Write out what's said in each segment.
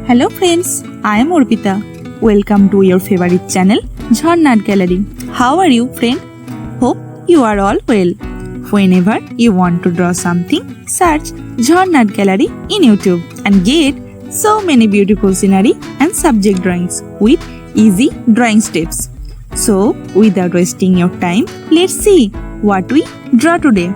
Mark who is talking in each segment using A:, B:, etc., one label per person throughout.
A: Hello friends, I am Arpita. Welcome to your favorite channel, Jharna Gallery. How are you, friend? Hope you are all well. Whenever you want to draw something, search Jharna Gallery in YouTube and get so many beautiful scenery and subject drawings with easy drawing steps. So, without wasting your time, let's see what we draw today.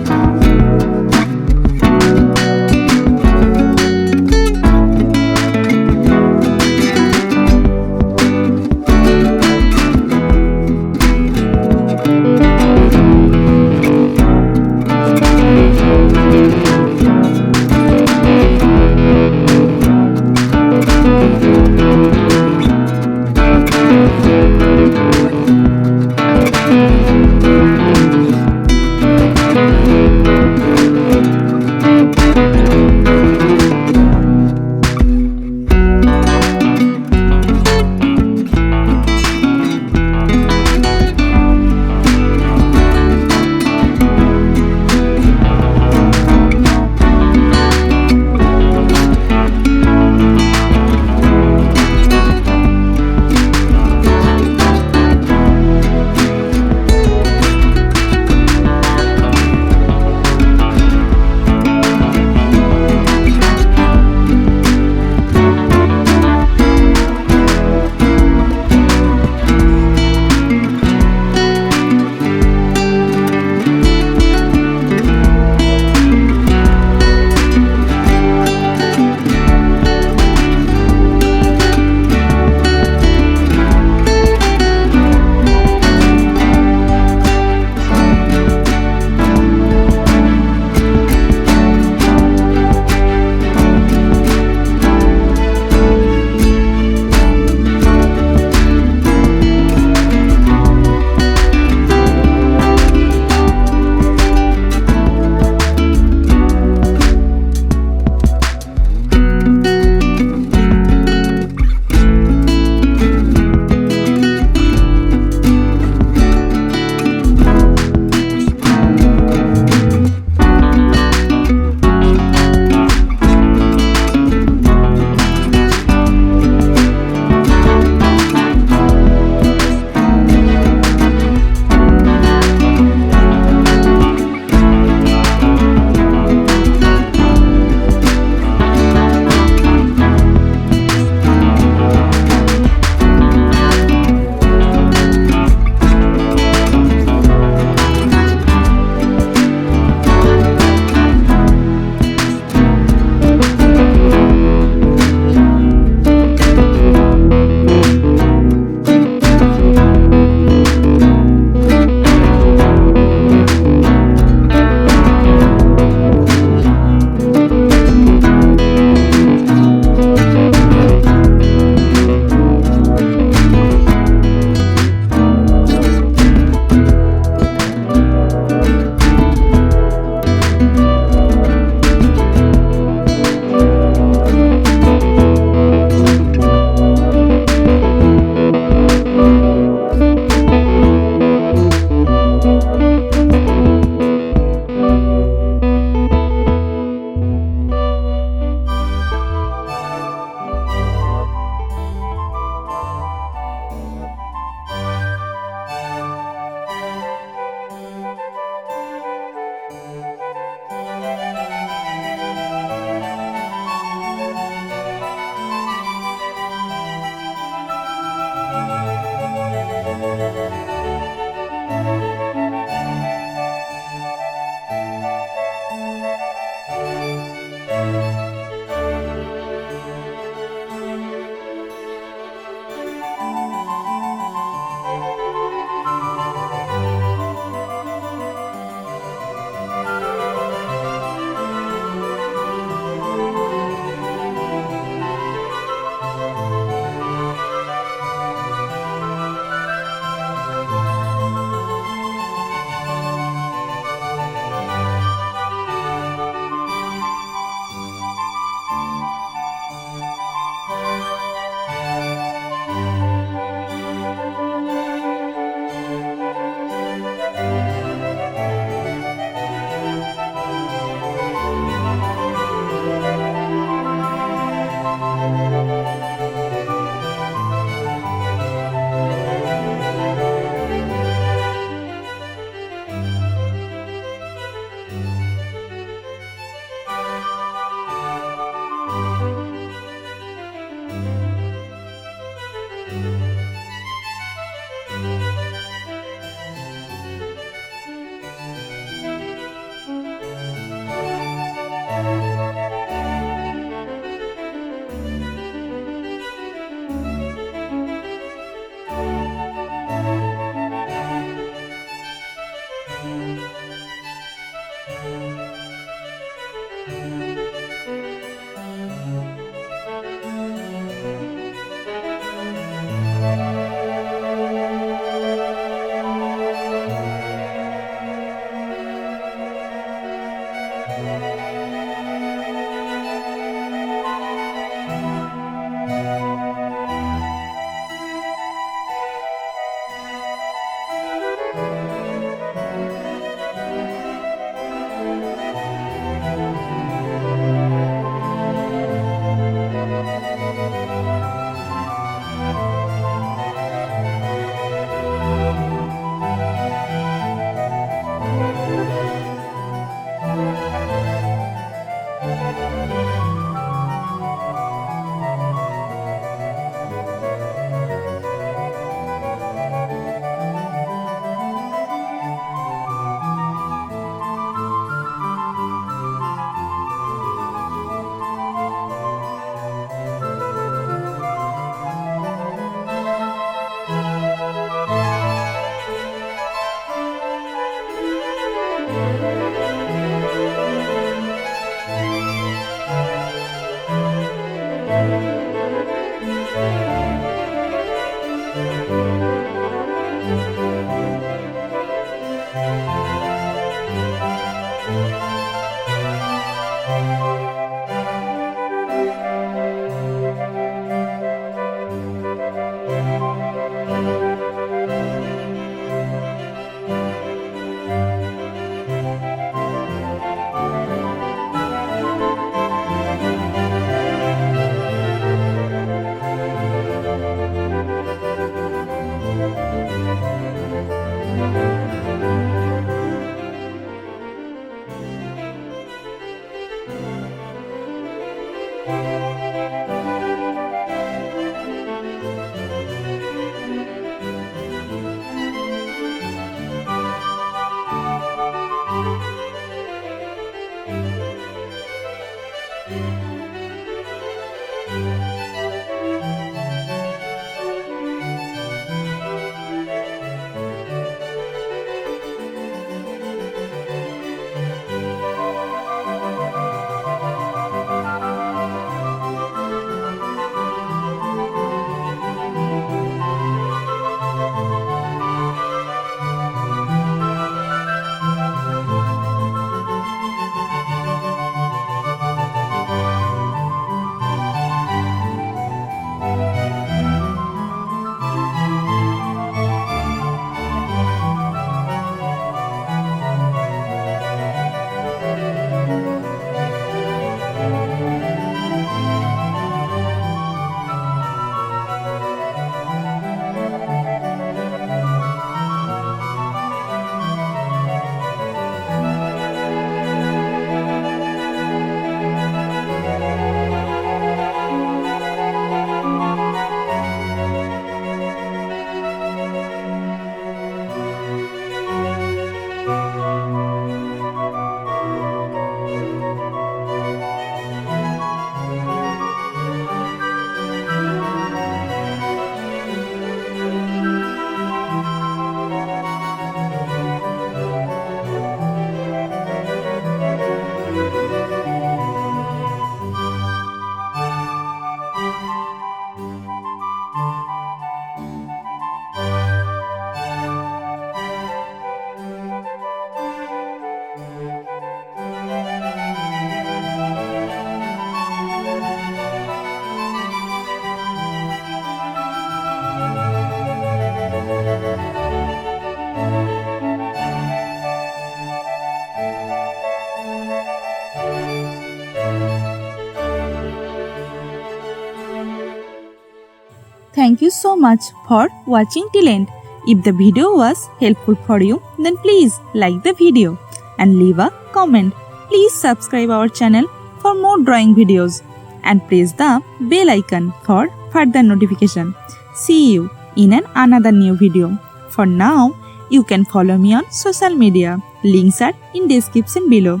A: Thank you so much for watching till end. If the video was helpful for you, then please like the video and leave a comment. Please subscribe our channel for more drawing videos and press the bell icon for further notification. See you in another new video. For now, you can follow me on social media. Links are in description below.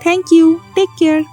A: Thank you. Take care.